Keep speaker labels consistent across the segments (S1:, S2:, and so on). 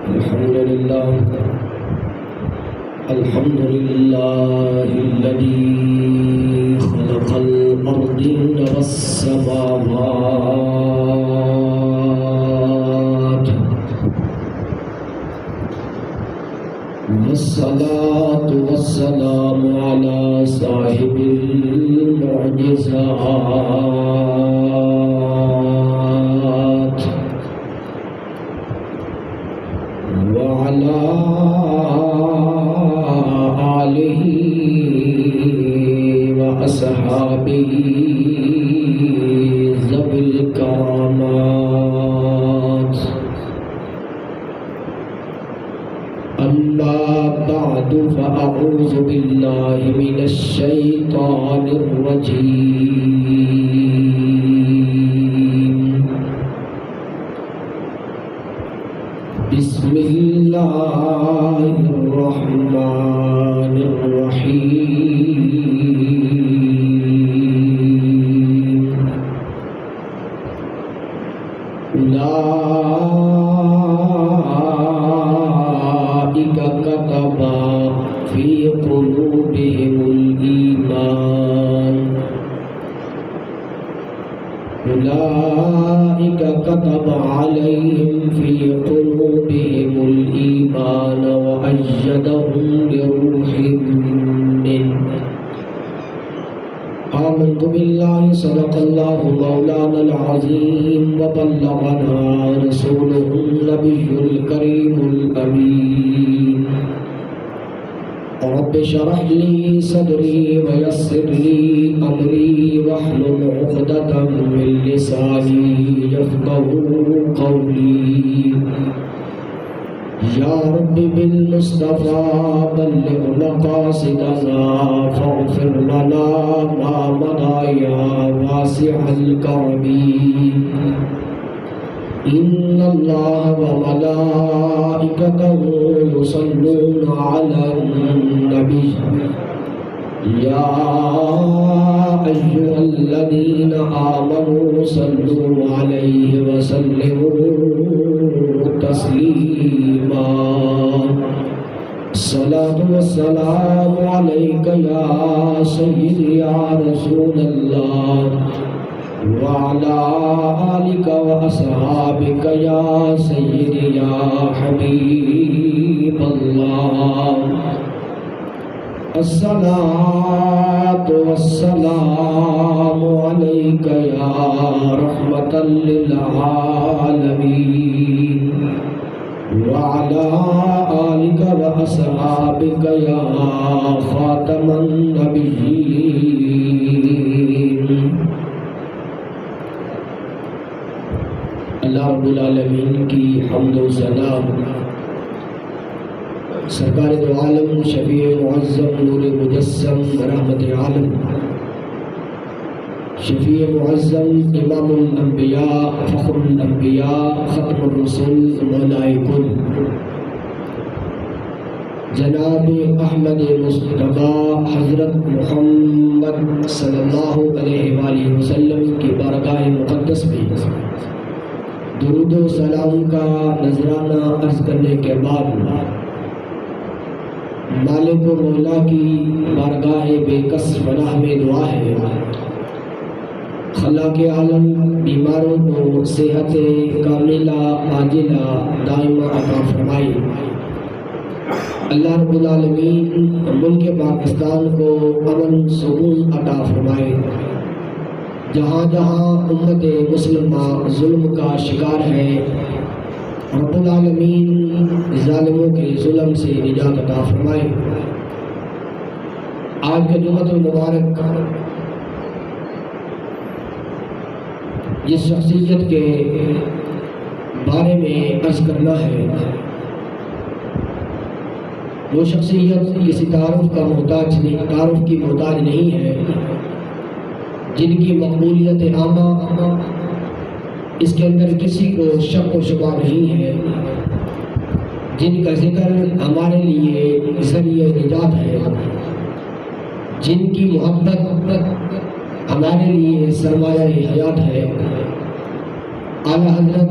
S1: الحمد لله الذي خلق الأرض والسماوات، والصلاة والسلام على صاحب المعجزات، وعلى آله وأصحابه ذوي الكرامات. أما بعد فأعوذ بالله من الشيطان الرجيم. بسم الله الرحمن الرحيم. أولئك كتب في قلوبهم الإيمان، أولئك كتب عليهم في قلوبهم الإيمان وأيدهم بروح منه. آمنت بالله صدق الله مولانا العظيم وبلغنا رسوله النبي الكريم الأمين. رب اشرح لي صدري ويسر لي أمري واحلل عقدة من لساني يفقهوا قولي. يا رب بالمصطفى بلغ مقاصدنا فاغفر لنا ما مضى يا واسع الكرم. إن الله وملائكته يصلون على النبي يا أيها الذين آمنوا صلوا عليه وسلموا تسليما. الصلاة والسلام عليك يا سيدي يا رسول الله، وعلى آلك وأصحابك يا سيدي يا حبيب الله. الصلاة والسلام عليك يا رحمة للعالمين، وعلى آلك وأصحابك يا خاتم النبيين. اللہ رب العالمین کی حمد و ثنا، سرکار دو عالم شفیع معظم نور مجسم رحمت عالم، شفیع معظم امام الانبیاء فخر الانبیاء ختم الرسل مولائے کل جناب احمد مصطفیٰ حضرت محمد صلی اللہ علیہ وآلہ وسلم کی بارگاہ مقدس میں درود و سلام کا نذرانہ عرض کرنے کے بعد مالک و مولا کی بارگاہ بے کس پناہ میں دعا ہے، خلاق عالم بیماروں کو صحت کاملہ عاجلہ دائمہ عطا فرمائے۔ اللہ رب العالمین ملک پاکستان کو امن سکون عطا فرمائے۔ جہاں جہاں امت مسلمہ ظلم کا شکار ہے، رب العالمین ظالموں کے ظلم سے نجات عطا فرمائے۔ آج کا جمعہ المبارک جس شخصیت کے بارے میں عرض کرنا ہے، وہ شخصیت کسی تعارف کی محتاج نہیں ہے، جن کی مقبولیت عامہ اس کے اندر کسی کو شک و شبہ نہیں ہے، جن کا ذکر ہمارے لیے ذریعہ نجات ہے، جن کی محبت ہمارے لیے سرمایہ حیات ہے۔ اعلیٰ حضرت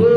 S1: 2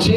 S1: 6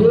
S1: 2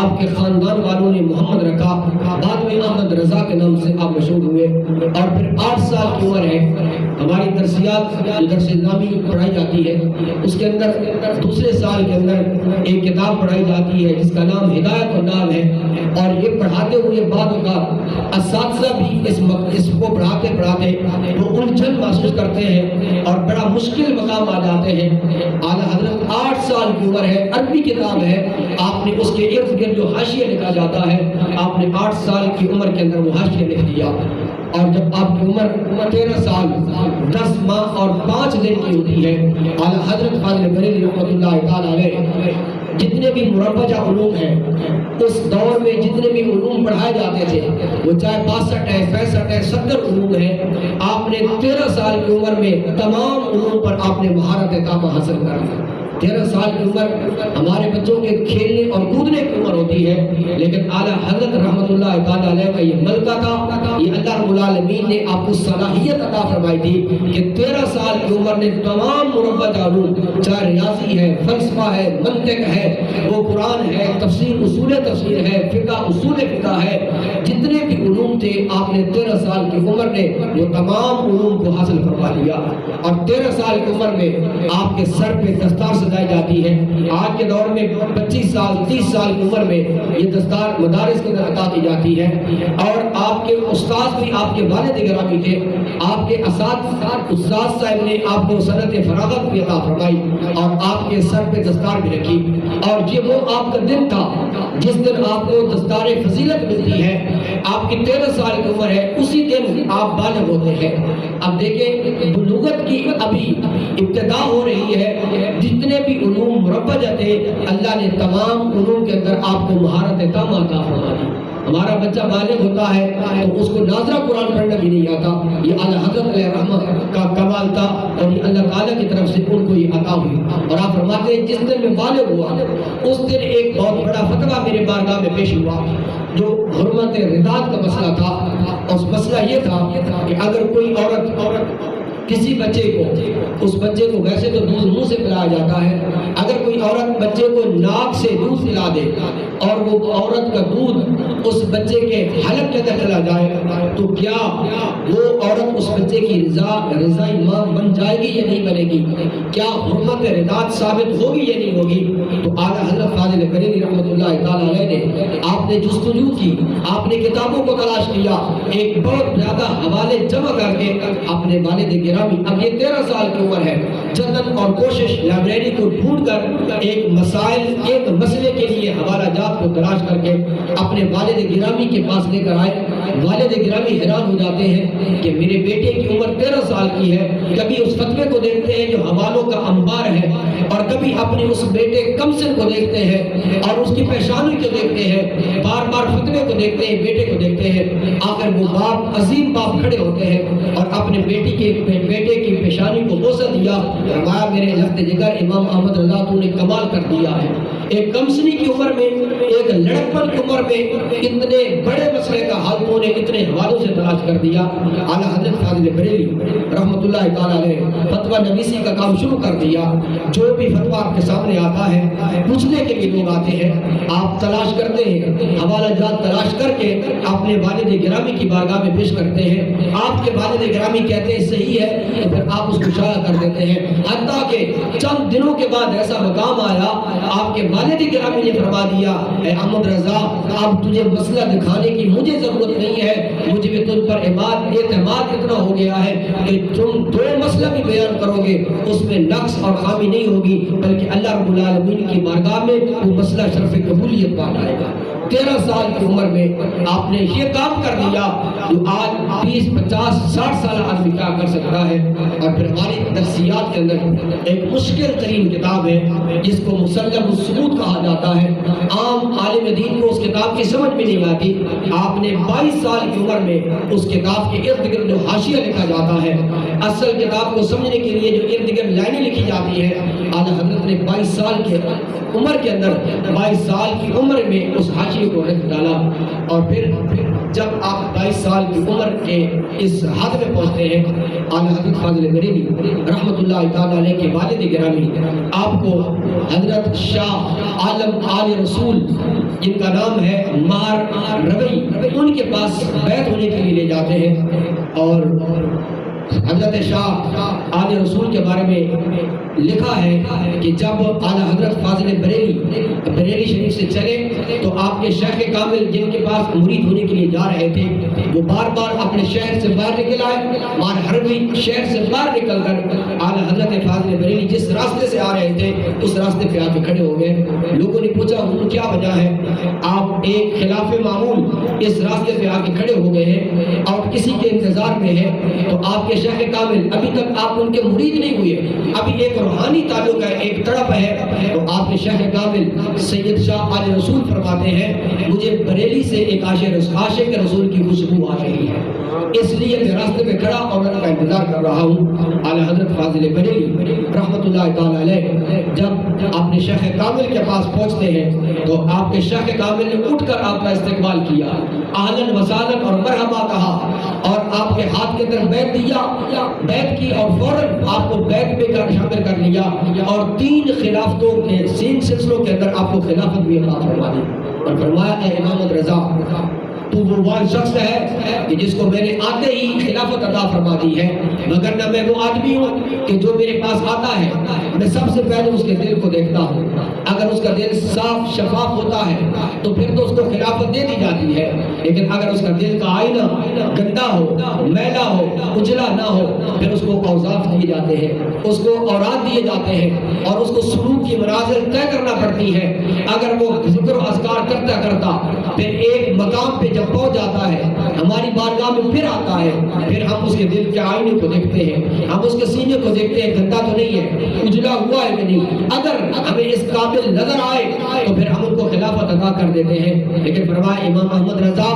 S1: آپ کے خاندان والوں نے محمد رکھا، بعد میں احمد رضا کے نام سے آپ مشہور ہوئے، اور پھر 8 سال کی عمر ہے۔ ہماری درسیات جو درس نظامی پڑھائی جاتی ہے اس کے اندر دوسرے سال کے اندر ایک کتاب پڑھائی جاتی ہے جس کا نام ہدایت النام ہے، اور یہ پڑھاتے ہوئے بعد کا اساتذہ بھی اس کو پڑھاتے وہ الجھن محسوس کرتے ہیں اور بڑا مشکل مقام آ جاتے ہیں۔ اعلیٰ حضرت 8 سال کی عمر ہے، عربی کتاب ہے، آپ نے اس کے ارد گرد جو حاشیہ لکھا جاتا ہے آپ نے 8 سال کی عمر کے اندر وہ حاشیہ لکھ دیا، اور جب آپ کی عمر 13 سال 10 ماہ اور 5 دن کی ہوتی ہے، اعلیٰ حضرت فاضل بریلوی رحمۃ اللہ تعالیٰ علیہ جتنے بھی مروجہ علوم ہیں اس دور میں جتنے بھی علوم پڑھائے جاتے تھے وہ چاہے 62 ہے 65 ہے 70 علوم ہیں، آپ نے 13 سال کی عمر میں تمام علوم پر آپ نے مہارت تامہ حاصل کر لی۔ 13 سال کی عمر ہمارے بچوں کے کھیلنے اور کودنے کی عمر ہوتی ہے، لیکن اعلیٰ حضرت رحمۃ اللہ تعالیٰ علیہ کا یہ ملکہ تھا، یہ اللہ رب العالمین نے آپ کو صلاحیت عطا فرمائی تھی کہ 13 سال کی عمر نے تمام مروجہ علوم چاہے ریاضی ہے، فلسفہ ہے، منطق ہے، وہ قرآن ہے، تفسیر اصول تفسیر ہے، فقہ اصول فقہ ہے، جتنے بھی علوم تھے آپ نے 13 سال کی عمر نے وہ تمام علوم کو حاصل فرما لیا، اور 13 سال کی عمر میں آپ کے سر پہ دستار سجائی جاتی ہے۔ آج کے دور میں 25 سال 30 سال کی عمر میں یہ دستار مدارس کے اندر عطا کی جاتی ہے، اور آپ کے استاد بھی آپ کے والد گرامی تھے، آپ کے استاد صاحب نے آپ کو سنت فراغت بھی عطا فرمائی اور آپ کے سر پہ دستار بھی رکھی، اور یہ وہ آپ کا دن تھا جس دن آپ کو دستار فضیلت ملتی ہے۔ آپ کی 13 سال کی عمر ہے، اسی دن آپ بالغ ہوتے ہیں۔ اب دیکھیں بلوغت کی ابھی ابتدا ہو رہی ہے، جتنے بھی علوم مروجہ تھے اللہ نے تمام علوم کے اندر آپ کو مہارت تامہ عطا فرما دی۔ ہمارا بچہ بالغ ہوتا ہے تو اس کو ناظرہ قرآن پڑھنا بھی نہیں آتا، یہ اعلیٰ حضرت علیہ رحمت کا کمال تھا، اور یہ اللہ تعالیٰ کی طرف سے ان کو یہ عطا ہوئی۔ اور آپ فرماتے ہیں جس دن میں بالغ ہوا اس دن ایک بہت بڑا فتویٰ میرے بارگاہ میں پیش ہوا، جو حرمت رداد کا مسئلہ تھا، اور اس مسئلہ یہ تھا کہ اگر کوئی عورت کسی بچے کو، اس بچے کو ویسے تو دودھ منہ سے پلایا جاتا ہے، اگر کوئی عورت بچے کو ناک سے دودھ پلا دے اور وہ عورت کا دودھ اس بچے کے حلق کے اندر چلا جائے تو کیا وہ عورت اس بچے کی رضائی ماں بن جائے گی یا نہیں بنے گی؟ کیا حرمت رداد ثابت ہوگی یا نہیں ہوگی؟ تو اعلیٰ حضرت فاضل بریلوی رحمۃ اللہ تعالیٰ علیہ نے آپ نے جستجو کی، آپ نے کتابوں کو تلاش کیا، ایک بہت زیادہ حوالے جمع کر کے اپنے والد گرامی، اب یہ 13 سال کی عمر ہے، جتن اور کوشش لائبریری کو ڈھونڈ کر ایک مسئلے کے لیے حوالہ جات کو تلاش کر کے اپنے والد گرامی کے پاس لے کر آئے۔ والد گرامی حیران ہو جاتے ہیں کہ میرے بیٹے کی عمر 13 سال کی ہے، کبھی اس فتوے کو دیکھتے ہیں جو حوالوں کا انبار ہے، اور کبھی اپنے اس بیٹے کمسن کو دیکھتے ہیں اور اس کی پیشانی کو دیکھتے ہیں، بار بار فتوے کو دیکھتے ہیں، بیٹے کو دیکھتے ہیں، آخر وہ باپ عظیم باپ کھڑے ہوتے ہیں اور اپنے بیٹے کی پیشانی کو بوسہ دیا، فرمایا میرے لخت جگر امام احمد رضا تو نے کمال کر دیا ہے۔ ایک کمسنی کی عمر میں، ایک لڑکپن کی عمر میں اتنے بڑے مسئلے کا حل تو نے اتنے حوالوں سے تلاش کر دیا۔ اعلیٰ حضرت فاضل بریلوی رحمۃ اللہ تعالیٰ علیہ فتویٰ نویسی کا کام شروع کر دیا، جو بھی فتویٰ آپ کے سامنے آتا ہے پوچھنے کے لیے لوگ آتے ہیں، آپ تلاش کرتے ہیں، حوالہ جات تلاش کر کے اپنے والد گرامی کی بارگاہ میں پیش کرتے ہیں، آپ کے والد گرامی کہتے ہیں صحیح ہے تو پھر آپ اس کو شائع کر دیتے ہیں، حتیٰ کہ چند دنوں کے بعد ایسا مقام آیا آپ کے والد گرامی نے فرما دیا اے احمد رضا اب تجھے مسئلہ دکھانے کی مجھے ضرورت نہیں ہے، مجھے بھی تم پر اعتماد اتنا ہو گیا ہے کہ تم 2 مسئلہ بھی بیان کرو گے اس میں نقص اور خامی نہیں ہوگی، بلکہ اللہ رب العالمین کی بارگاہ میں وہ مسئلہ شرف قبولیت پا جائے گا۔ 13 سال کی عمر میں آپ نے یہ کام کر لیا جو آج 20 50 60 سال آدمی کیا کر سکتا ہے۔ اور پھر ہماری درسیات کے اندر ایک مشکل ترین کتاب ہے جس کو مسلم الثبوت کہا جاتا ہے، عام عالم دین کو اس کتاب کی سمجھ میں نہیں آتی، آپ نے 22 سال کی عمر میں اس کتاب کے ارد گرد جو حاشیہ لکھا جاتا ہے، اصل کتاب کو سمجھنے کے لیے جو ارد گرد لائنیں لکھی جاتی ہے، اعلیٰ حضرت نے 22 سال کے عمر کے اندر 22 سال کی عمر میں اس حاشیے بچے کو رکھ ڈالا، اور پھر جب آپ 22 سال کی عمر کے اس حد میں پہنچتے ہیں، اعلیٰ حضرت فاضل بریلوی رحمۃ اللہ تعالیٰ علیہ کے والد گرامی آپ کو حضرت شاہ عالم آل رسول جن کا نام ہے مہر روی، ان کے پاس بیعت ہونے کے لیے لے جاتے ہیں، اور حضرت شاہ آل رسول کے بارے میں لکھا ہے کہ جب اعلیٰ حضرت فاضل بریلی شریف سے چلے تو آپ کے شیخ کامل جن کے پاس مرید ہونے کے لیے جا رہے تھے وہ بار بار اپنے شہر سے باہر نکل آئے، مہر روی شہر سے باہر نکل کر اعلیٰ حضرت فاضل بریلی جس راستے سے آ رہے تھے اس راستے پہ آ کے کھڑے ہو گئے۔ لوگوں نے پوچھا حضور کیا وجہ ہے، آپ ایک خلاف معمول اس راستے پہ آ کے کھڑے ہو گئے ہیں اور کسی کے انتظار میں ہے؟ تو آپ کے شیخ کامل ابھی تک آپ ان کے مرید نہیں ہوئے، ابھی ایک روحانی تعلق ہے، ایک تڑپ ہے۔ تو آپ کے شیخ کامل سید شاہ آل رسول فرماتے ہیں مجھے بریلی سے ایک عاشق رسول کی خوشبو آ رہی ہے، اس لیے میں راستے میں کھڑا اور ان کا انتظار کر رہا ہوں۔ اعلیٰ حضرت فاضل بریلی رحمۃ اللہ تعالیٰ علیہ جب اپنے شیخ کامل کے پاس پہنچتے ہیں تو آپ کے شیخ کامل نے اٹھ کر آپ کا استقبال کیا، اہلاً وسہلاً اور مرحبا کہا، اور آپ کے ہاتھ کے اندر بیعت دیا، بیعت کی اور فوراً آپ کو بیعت میں شامل کر لیا، اور 3 خلافتوں کے 3 سلسلوں کے اندر آپ کو خلافت بھی عطا فرما دی، اور فرمایا اے امام رضا تو وہ شخص ہے کہ جس کو میں نے آتے ہی خلافت عطا فرما دی ہے، مگر نہ میں وہ آدمی ہوں کہ جو میرے پاس آتا ہے میں سب سے پہلے اس کے دل کو دیکھتا ہوں، اگر اس کا دل صاف شفاف ہوتا ہے تو پھر تو اس کو خلافت دے دی جاتی ہے، لیکن اگر اس کا دل کا آئینہ گندا ہو، میلا ہو، اجلا نہ ہو، پھر اس کو اوصاف دیے جاتے ہیں، اس کو اوراد دیے جاتے ہیں، اور اس کو سلوک کی منازل طے کرنا پڑتی ہے۔ اگر وہ ذکر و اذکار کرتا کرتا پھر ایک مقام پہ جب پہنچ جاتا ہے ہماری بارگاہ میں پھر آتا ہے، پھر ہم اس کے دل کے آئینے کو دیکھتے ہیں، ہم اس کے سینے کو دیکھتے ہیں گندا تو نہیں ہے، اجلا ہوا ہے کہ نہیں، اگر ہمیں اس قابل نظر آئے تو پھر ہم ان کو خلافت عطا کر دیتے ہیں۔ لیکن فرمایا امام احمد رضا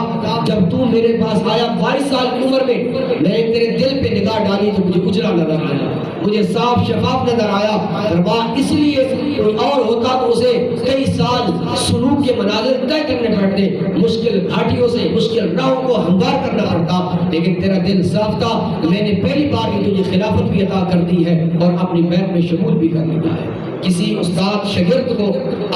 S1: جب تو میرے پاس آیا 22 سال کی عمر میں نے تیرے دل پہ نگاہ ڈالی تو مجھے اجلا نظر آیا، مجھے صاف شفاف نظر آیا، فرمایا اس لیے کوئی اور ہوتا تو اسے کئی سال سلوک کے مناظر طے کرنے پڑتے، مشکل گھاٹیوں سے مشکل راہوں کو ہموار کرنا پڑتا، لیکن تیرا دل صاف تھا، میں نے پہلی بار ہی تجھے خلافت بھی عطا کر دی ہے اور اپنی بیعت میں شمول بھی کر دیا ہے۔ کسی استاد شاگرد کو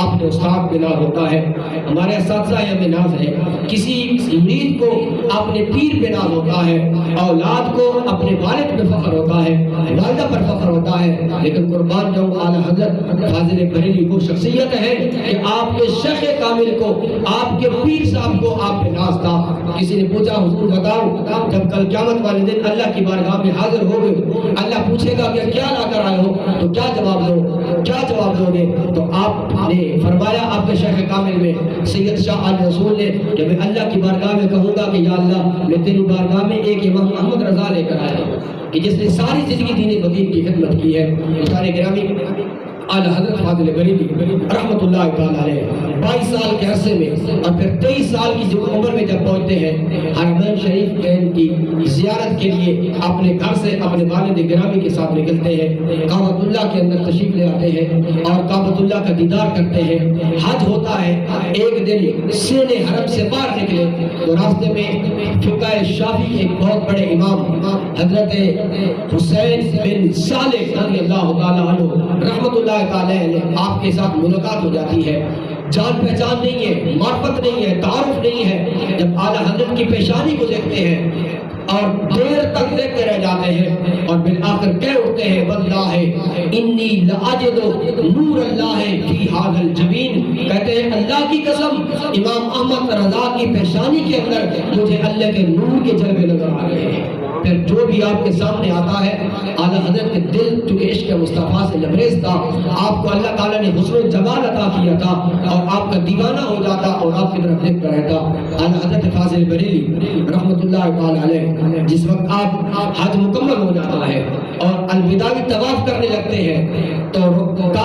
S1: اپنے استاد پہ ناز ہوتا ہے، ہمارے اساتذہ ہمیں ناز ہے، کسی مرید کو اپنے پیر پہ ناز ہوتا ہے، اولاد کو اپنے والد پہ فخر ہوتا ہے، والدہ پر فخر ہوتا ہے، لیکن قربان جاؤں اعلیٰ حضرت فاضل بریلی وہ شخصیت ہے کہ آپ کے شیخ کامل کو، آپ کے پیر صاحب کو آپ پہ ناز تھا۔ کسی نے پوچھا حضور بتاؤ جب کل قیامت والے دن اللہ کی بارگاہ میں حاضر ہو گئے، اللہ پوچھے گا کہ کیا لا کر آئے ہو، تو کیا جواب دو، کیا جواب دو گے؟ تو آپ نے فرمایا آپ کے شیخ کامل میں سید شاہ آل رسول نے کہ میں اللہ کی بارگاہ میں کہوں گا کہ یا اللہ میں تیری بارگاہ میں ایک امام احمد رضا لے کر آیا ہوں کہ جس نے ساری زندگی دین مدین کی خدمت کی ہے۔ سارے گرامی اعلیٰ حضرت فاضل بریلی رحمۃ اللہ تعالیٰ علیہ 22 سال کے عرصے میں اور پھر 23 سال کی جو عمر میں جب پہنچتے ہیں حرمین شریف کی زیارت کے لیے اپنے گھر سے اپنے والد گرامی کے ساتھ نکلتے ہیں، کعبۃ اللہ کے اندر تشریف لے آتے ہیں اور کعبۃ اللہ کا دیدار کرتے ہیں۔ حج ہوتا ہے، ایک دن سین حرم سے باہر نکلے تو راستے میں فقہ شافعی کے ایک بہت بڑے امام حضرت حسین بن صالح رضی اللہ تعالیٰ عنہ رحمۃ اللہ تعالیٰ نے آپ کے ساتھ ملاقات ہو جاتی ہے، جان پہچان نہیں ہے، معرفت نہیں ہے، تعارف نہیں ہے، جب اعلیٰ حضرت کی پیشانی کو دیکھتے ہیں اور دیر تک دیکھتے رہ جاتے ہیں اور بالآخر کہہ اٹھتے ہیں واللہ انی لاجد نور اللہ فی ھذا الجبین، کہتے ہیں اللہ کی قسم امام احمد رضا کی پیشانی کے اندر مجھے اللہ کے نور کے جلوے نظر آ رہے ہیں۔ پھر جو بھی آپ کے سامنے آتا ہے اعلیٰ حضرت کے دل چونکہ عشق مصطفیٰ سے لبریز تھا، آپ کو اللہ تعالیٰ نے حسن و جمال عطا کیا تھا اور آپ کا دیوانہ ہو جاتا اور آپ کی طرف دیکھتا رہتا۔ اعلیٰ حضرت فاضل بریلی رحمۃ اللہ تعالیٰ علیہ جس وقت آپ حج مکمل ہو جاتا ہے اور الوداعی طواف کرنے لگتے ہیں تو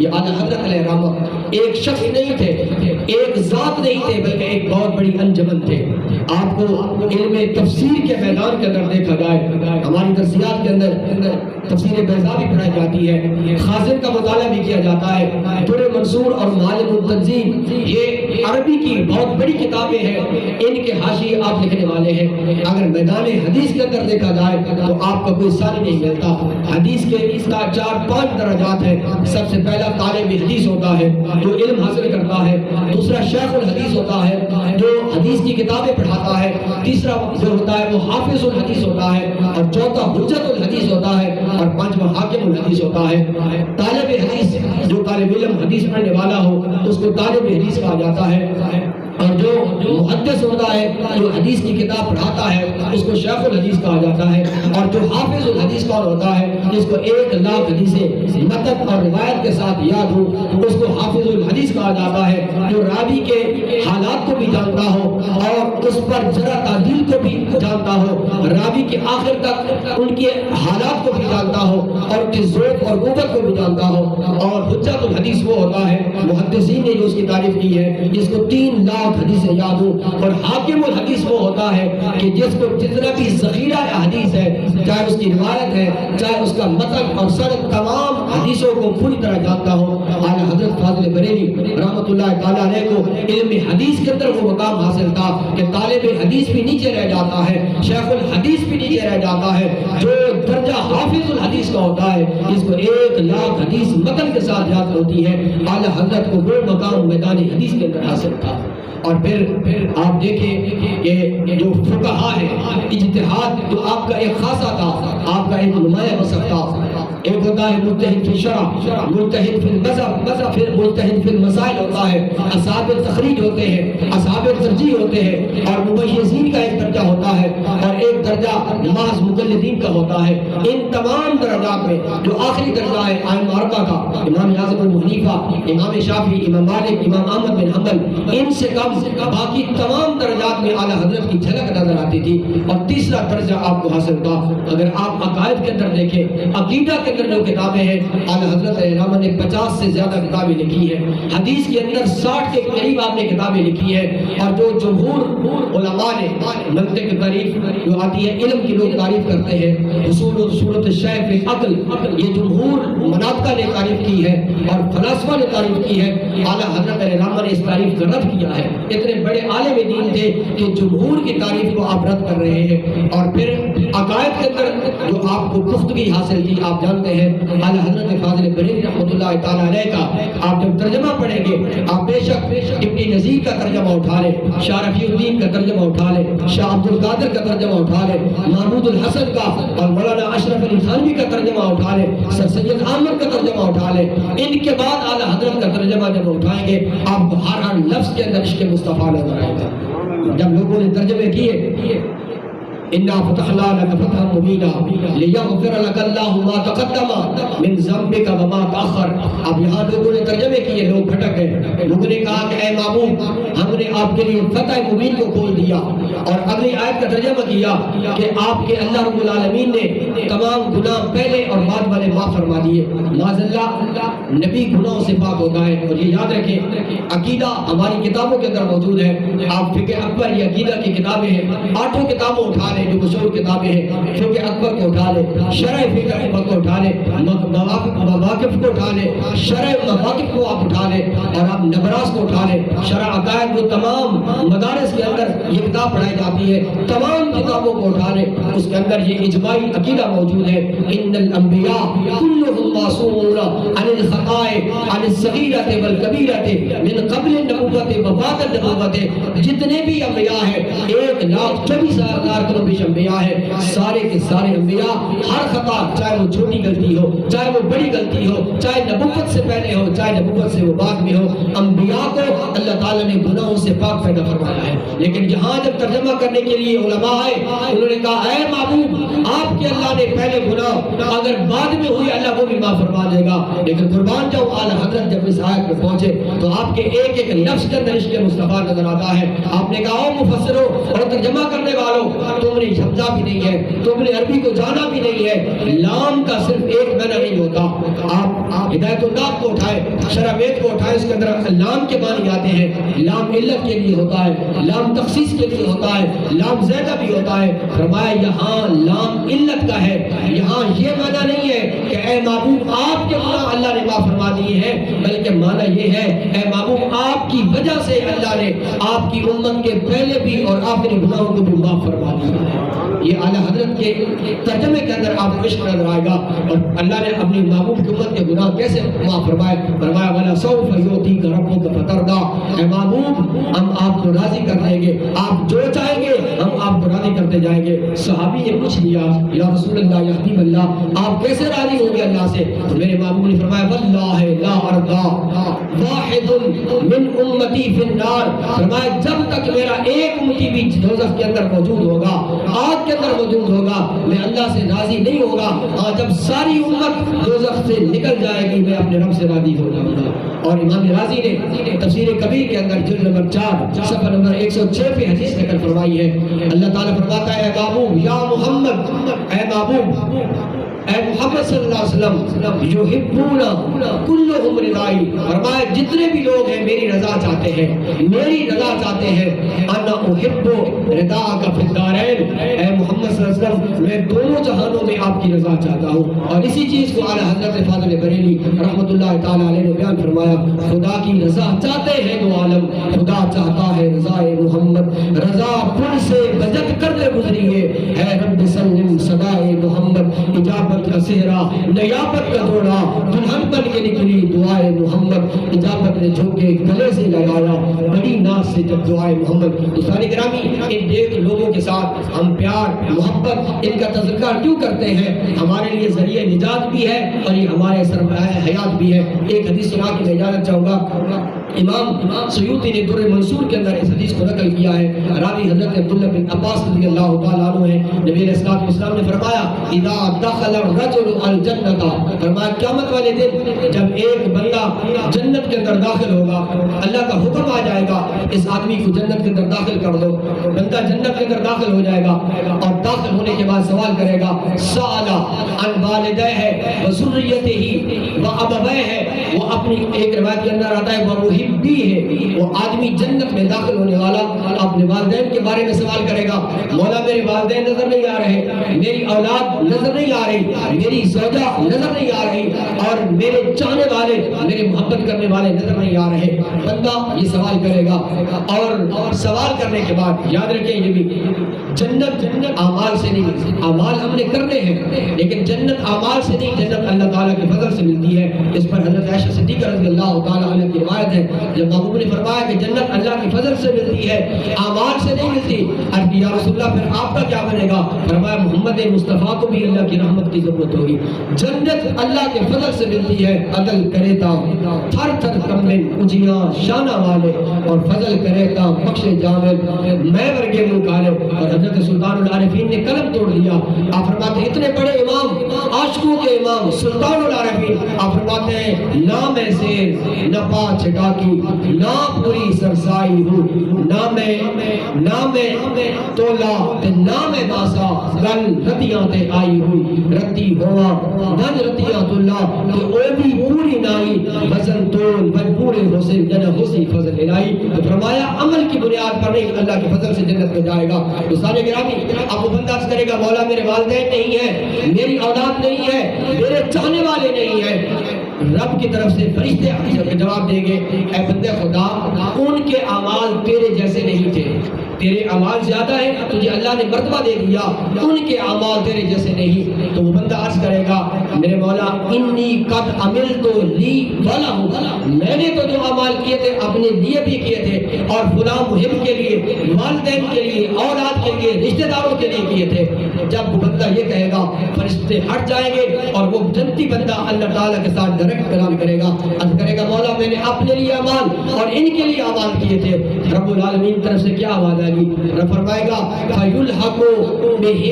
S1: یہ اعلیٰ حضرت علیہ رحمہ ایک شخص نہیں تھے، ایک ذات نہیں تھے، بلکہ ایک بہت بڑی انجمن تھے۔ آپ کو علم تفسیر کے میدان کے اندر دیکھا جائے، ہماری درسیات کے اندر تفسیر بیضاء بھی پڑھائی جاتی ہے، خازن کا مطالعہ بھی کیا جاتا ہے، در منصور اور معالم التنزیل یہ عربی کی بہت بڑی کتابیں ہیں، ان کے حاشیے آپ لکھنے والے ہیں۔ اگر میدان حدیث کے اندر دیکھا جائے تو آپ کا کوئی ثانی نہیں ملتا۔ حدیث کے اس کا 4-5 درجات ہیں۔ سب سے پہلا طالب حدیث ہوتا ہے جو علم حاصل کرتا ہے، دوسرا شیخ الحدیث ہوتا ہے جو حدیث کی کتابیں پڑھاتا ہے، تیسرا جو ہوتا ہے وہ حافظ الحدیث ہوتا ہے، اور چوتھا حجت الحدیث ہوتا ہے، اور پانچواں حاکم الحدیث ہوتا ہے۔ طالب حدیث جو طالب علم حدیث پڑھنے والا ہو اس کو طالب حدیث کہا جاتا ہے، اور جو محدث ہوتا ہے جو حدیث کی کتاب پڑھاتا ہے اس کو شیخ الحدیث کہا جاتا ہے، اور جو حافظ الحدیث کون ہوتا ہے جس کو 1,00,000 حدیثیں متن اور روایت کے ساتھ یاد ہو اس کو حافظ الحدیث کہا جاتا ہے، جو راوی کے حالات کو بھی جانتا ہو اور اس پر ذرا تعدیل کو بھی جانتا ہو، راوی کے آخر تک ان کے حالات کو بھی جانتا ہو اور ان کی ذوق اور قوت کو بھی جانتا ہو۔ اور حجت الحدیث وہ ہوتا ہے، محدثین نے جو اس کی تعریف کی ہے، جس کو 3,00,000 حدیثیں یاد ہو۔ اور حاکم الحدیث وہ ہوتا ہے کہ جس کو جتنا بھی ذخیرہ حدیث ہے، چاہے اس کی روایت ہے، چاہے اس کا متن اور سند، تمام حدیثوں کو پوری طرح جانتا ہو۔ اعلیٰ حضرت فاضل بریلوی رحمۃ اللہ تعالیٰ علیہ کو علم حدیث کے اندر وہ مقام حاصل تھا کہ طالب حدیث بھی نیچے رہ جاتا ہے، شیخ الحدیث بھی نیچے رہ جاتا ہے، جو درجہ حافظ الحدیث کا ہوتا ہے جس کو 1,00,000 حدیث متن کے ساتھ یاد ہوتی ہے، اعلیٰ حضرت کو وہ مقام میدان حدیث کے اندر حاصل تھا۔ اور پھر آپ دیکھیں کہ جو فقہا ہے، اجتہاد جو آپ کا ایک خاصہ تھا، آپ کا ایک نمایاں وصف تھا۔ ایک ہوتا ہے مجتہد فی الشرع، مجتہد فی المذہب، پھر مجتہد فی المسائل ہوتا ہے، اصحاب تخریج ہوتے ہیں، اصحاب ترجیح ہوتے ہیں، اور ممیزین کا ایک درجہ ہوتا ہے، اور ایک درجہ محض مقلدین کا ہوتا ہے۔ ان تمام درجات میں جو آخری درجہ ہے ائمہ اربعہ کا، امام اعظم ابو حنیفہ، امام شافعی، امام مالک، امام احمد بن حنبل، ان سے کم باقی تمام درجات میں اعلیٰ حضرت کی جھلک نظر آتی تھی۔ اور تیسرا درجہ آپ کو حاصل تھا۔ اگر آپ عقائد کے اندر دیکھیں، عقیدہ کے اندر جو کتابیں ہیں، اعلیٰ حضرت علامہ نے 50 سے زیادہ کتابیں لکھی ہیں، حدیث کے اندر 60 کے قریب آپ نے کتابیں لکھی ہیں، اور جو جمہور علماء نے منطق تعریف جو آتی ہے، علم کی لوگ تعریف کرتے ہیں، اصول و صورت الشیء فی العقل، یہ جمہور مناطقہ نے تعریف کی ہے اور فلاسفہ نے تعریف کی ہے۔ اعلیٰ حضرت علامہ نے اس تعریف کا رد کیا ہے۔ اتنے بڑے عالم دین تھے کہ جمہور کی تعریف کو آپ رد کر رہے ہیں۔ اور پھر عقائد کے اندر جو آپ کو پختگی حاصل کی، آپ جانتے ہیں اعلیٰ حضرت فاضل بریلوی رحمۃ اللہ تعالیٰ علیہ کا آپ جب ترجمہ پڑھیں گے، آپ بے شک ابن نظیر کا ترجمہ اٹھا لیں، شاہ رفیع الدین کا ترجمہ اٹھا لیں، شاہ عبد القادر کا ترجمہ اٹھا لیں، محمود الحسن کا اور مولانا اشرف علی تھانوی کا ترجمہ اٹھا لیں، سر سید احمد کا ترجمہ اٹھا لیں۔ ان کے بعد اعلیٰ حضرت کا ترجمہ جب اٹھائیں گے، آپ کو ہر لفظ کے اندر عشق مصطفیٰ نظر آئے گا۔ جب لوگوں نے ترجمے کیے، اِنَّا فَتَحْنَا لَكَ فَتْحًا مُبِينًا لِيَغْفِرَ لَكَ اللَّهُ مَا تَقَدَّمَ مِنْ ذَنبِكَ وَمَا تَأَخَّرَ۔ اب یہاں لوگوں نے ترجمے کیے، لوگ بھٹک گئے۔ لوگوں نے کہا کہ اے معبود، ہم نے آپ کے لیے فتح مبین کو کھول دیا، اور اگلی آیت کا ترجمہ کیا کہ آپ کے اللہ رب العالمین نے تمام گناہ پہلے اور بعد والے معاف فرما دیے۔ معاذ اللہ، نبی گناہوں سے پاک ہوتا ہے۔ اور یہ یاد رکھیں، عقیدہ ہماری کتابوں کے اندر موجود ہے۔ آپ فقہ اکبر، یہ عقیدہ کی کتابیں ہیں، 8 کتابوں اٹھا لیں جو مشہور کتابیں ہیں، فقہ اکبر کو اٹھا لیں، شرح فقہ اکبر کو اٹھا لیں، مواقف کو اٹھا لیں، شرح مواقف کو آپ اٹھا لیں، اور آپ نبراس کو اٹھا لیں، شرح عقائد جو تمام مدارس کے اندر یہ کتاب پڑھائی جاتی ہے، تمام کتابوں کو اٹھا لیں، اس کے اندر یہ اجماعی عقیدہ موجود ہے۔ ان الانبیاء كلهم معصومون عن الخطاء عن الصغیرۃ والکبیرۃ من قبل النبوۃ وبعد النبوۃ۔ جتنے بھی انبیاء ہیں، 1,24,000 کلو بیش انبیاء ہے، سارے کے سارے انبیاء ہر خطا، چاہے وہ چھوٹی غلطی ہو، چاہے وہ بڑی غلطی ہو، چاہے نبوت سے پہلے ہو، چاہے نبوت سے وہ بعد میں ہو، انبیاء کو اللہ تعالیٰ نے گناہوں سے پاک پیدا فرمایا ہے۔ لیکن یہاں جب ترجمہ کرنے کے لیے علماء آئے، انہوں نے کہا اے معبود، آپ آپ کے اللہ نے پہلے گناہ اگر بعد میں ہوئی اللہ وہ بھی معاف فرما دے گا. لیکن قربان جاؤ اعلیٰ حضرت جب اس آیت میں پہنچے تو آپ کے ایک ایک لفظ کے اندر عشق مصطفیٰ نظر آتا ہے. آپ نے کہا او مفسروں اور ترجمہ کرنے والوں، تم نے سمجھا بھی نہیں ہے، تم نے عربی کو جانا بھی نہیں ہے. لام کا صرف ایک معنی نہیں ہوتا. آپ ہدایت الناف کو اٹھائے، شرابیت کو اٹھائے، اس کے اندر لام کے معنی آتے ہیں. لام علت کے لیے ہوتا ہے، لام تخصیص کے لیے ہوتا ہے، لام زیادہ بھی ہوتا ہے. فرمایا یہاں لام علت کا ہے. یہاں یہ معنی نہیں ہے کہ اے محبوب آپ کے گناہ اللہ نے معاف فرما دیے ہیں، بلکہ معنی یہ ہے اے محبوب آپ کی وجہ سے اللہ نے آپ کی امت کے پہلے بھی اور آخری گناہوں کو بھی معاف فرما دیا. یہ اعلیٰ حضرت کے ترجمے کے اندر آپ کو عشق نظر آئے گا. اور اللہ نے اپنی محبوب کی امت کے گناہ کیسے معاف فرمائے. فرمایا وَلَا سَوْفَ يُعْطِيكَ رَبُّكَ فَتَرْضَىٰ. اے محبوب ہم آپ کو راضی کر دیں گے، آپ جو چاہیں گے ہم آپ کو راضی کرتے جائیں گے. صحابی نے پوچھ لیا یا رسول اللہ یا حبیب اللہ آپ کیسے راضی ہوں گے اللہ سے؟ تو میرے محبوب نے فرمایا وَاللَّهِ لَا أَرْضَىٰ وَاحِدٌ مِّنْ أُمَّتِي فِي النَّارِ. فرمایا جب تک میرا ایک امتی بھی دوزخ کے اندر موجود ہوگا، آگ کے اندر موجود ہوگا، میں اللہ سے راضی نہیں ہوگا. جب ساری امت دوزخ سے نکل جائے گی میں اپنے رب سے راضی ہو جاؤں گا. اور امام رازی نے تفسیر کبیر کے اندر جلد نمبر 4 صفحہ نمبر 106 پہ حدیث نقل فرمائی ہے. اللہ تعالیٰ فرماتا ہے اے محبوب یا محمد، اے محبوب اے محمد صلی اللہ علیہ وسلم یحبون کلہم رضائی. فرمایا جتنے بھی لوگ ہیں میری رضا چاہتے ہیں، میری رضا چاہتے ہیں. انا احب رضاک فی الدارین. اے محمد صلی اللہ علیہ وسلم میں دونوں جہانوں میں آپ کی رضا چاہتا ہوں. اور اسی چیز کو اعلیٰ حضرت فاضل بریلی رحمۃ اللہ تعالیٰ علیہ نے بیان فرمایا خدا کی رضا چاہتے ہیں دو عالم، خدا چاہتا ہے رضا محمد. رضا پل سے بجٹ کر دے گزری ہے رب سلم صدائے محمد. اجابت کا صحرا نیابت کا دوڑا دلہن بن کے نکلی دعائے محمد. اجابت نے جھوکے گلے سے لگایا بڑی ناز سے جب دعائے محمد. دوستان گرامی ان نیک لوگوں کے ساتھ ہم پیار محبت ان کا تذکرہ کیوں کرتے ہیں؟ ہمارے لیے ذریعہ نجات بھی ہے اور یہ ہمارے سرمایہ حیات بھی ہے. ایک حدیث سنا کے میں اجازت چاہوں گا. امام سیوطی نے در منصور کے اندر اس حدیث کو نقل کیا ہے. راوی حضرت عبداللہ بن عباس رضی اللہ تعالیٰ عنہ ہے. نبی علیہ الصلوۃ والسلام نے فرمایا اذا دخل الرجل الجنت، فرمایا قیامت والے دن جب ایک بندہ جنت کے اندر داخل ہوگا اللہ کا حکم آ جائے گا اس آدمی کو جنت کے اندر داخل کر دو. بندہ جنت کے اندر داخل ہو جائے گا اور داخل ہونے کے بعد سوال کرے گا سأل عن والدیہ و ذریتہ و ابویہ. وہ اپنی ایک روایت کے اندر آتا ہے وہ محبی ہے. وہ آدمی جنت میں داخل ہونے والا اپنے والدین کے بارے میں سوال کرے گا مولا میرے والدین نظر نہیں آ رہے، میری اولاد نظر نہیں آ رہی، میری زوجہ نظر نہیں آ رہی، اور میرے چاہنے والے میرے محبت کرنے والے نظر نہیں آ رہے. بندہ یہ سوال کرے گا اور سوال کرنے کے بعد یاد رکھیں یہ بھی جنت اعمال سے نہیں ملتی. اعمال ہم نے کرنے ہیں لیکن جنت اعمال سے نہیں، جنت اللہ تعالیٰ کے فضل سے ملتی ہے. اس پر حضرت عائشہ صدیقہ رضی اللہ تعالیٰ عنہ کی روایت ہے جب محبوب نے فرمایا کہ جنت اللہ کی فضل سے ملتی ہے اعمال سے نہیں ملتی. عرض کی یا رسول اللہ پھر آپ کا کیا بنے گا؟ فرمایا محمد مصطفیٰ کو بھی اللہ کی رحمت کی ضرورت ہوگی. جنت اللہ کے فضل سے ملتی ہے. عدل کرے تا تھر تھر کمن اجیاں شانہ والے اور فضل کرے تا بخش جامل میں ورگے مکالے. اور حضرت سلطان العارفین نے قلم توڑ دیا. آپ فرماتے ہیں اتنے بڑے امام عاشقوں کے امام سلطان العارفین آپ فرماتے ہیں نہ میں سے نہ پا چھٹا کی نہ پوری سرسائی ہوں نہ میں تولا تے نہ میں داسا گل رتیاں تے آئی ہوئی رتی ہوا دن رتیاں تولا تے او بھی پوری نائی وزن تول مجبورے حسین جنہ حسی فضل الہی. تو فرمایا عمل کی بنیاد پر نہیں اللہ کے فضل سے جنت میں جائے گا. دوستان گرامی اب وہ بندہ کرے گا مولا میرے والدین نہیں ہیں، میری اولاد نہیں ہے، میرے چاہنے والے نہیں ہیں. رب کی طرف سے فرشتے جواب دیں گے اے بندے خدا ان کے اعمال تیرے جیسے نہیں تھے، تیرے اعمال زیادہ ہیں تجھے اللہ نے مرتبہ دے دیا، ان کے اعمال تیرے جیسے نہیں. تو وہ بندہ عرض کرے گا میرے مولا انی قد عملت لی ولہم، میں نے تو جو اعمال کیے تھے اپنے لیے بھی کیے تھے اور فلاں محب کے لیے والدین کے لیے اولاد کے لیے رشتہ داروں کے لیے کیے تھے. جب وہ بندہ یہ کہے گا فرشتے ہٹ جائیں گے اور وہ جنتی بندہ اللہ تعالیٰ کے ساتھ ڈائریکٹ کلام کرے گا. عرض کرے گا مولا میں نے اپنے لیے اعمال اور ان کے لیے اعمال کیے تھے. رب العالمین طرف سے کیا آواز گی. فرمائے گا فَيُلْحَقُهُمْ بِهِ.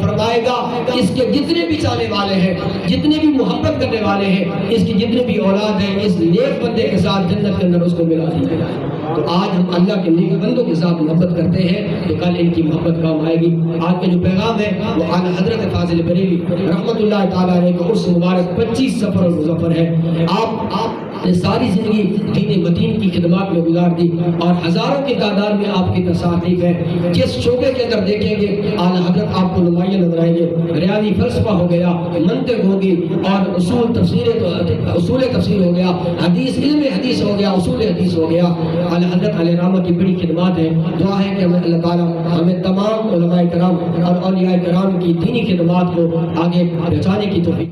S1: فرمائے گا اس کے جتنے بھی چاہنے والے ہیں, جتنے بھی محبت کرنے والے ہیں, اس کی جتنے بھی اولاد ہیں, اس نیک بندے کے ساتھ جنت کے اندر اس کو ملا دیا جائے. تو آج ہم اللہ کے نیک بندوں کے ساتھ محبت کرتے ہیں تو کل ان کی محبت کام آئے گی. آج کے جو پیغام ہے وہ اعلیٰ حضرت فاضل بریلوی رحمت اللہ تعالیٰ علیہ کا عرس مبارک 25 سفر المظفر ہے. آپ نے ساری زندگی دین مدین کی خدمات میں گزار دی اور ہزاروں کی تعداد میں آپ کی تصاریف ہے. جس شعبے کے اندر دیکھیں گے اعلیٰ حضرت آپ کو نمایاں نظر آئیں گے. ریاضی فلسفہ ہو گیا, منطق ہوگی, اور اصول تفسیر ہو گیا, حدیث علم حدیث ہو گیا, اصول حدیث ہو گیا. اعلیٰ حضرت علیہ رحمہ کی بڑی خدمات ہیں. دعا ہے کہ اللہ تعالیٰ ہمیں تمام علماء کرام اور اولیاء کرام کی دینی خدمات کو آگے پہنچانے کی توفیق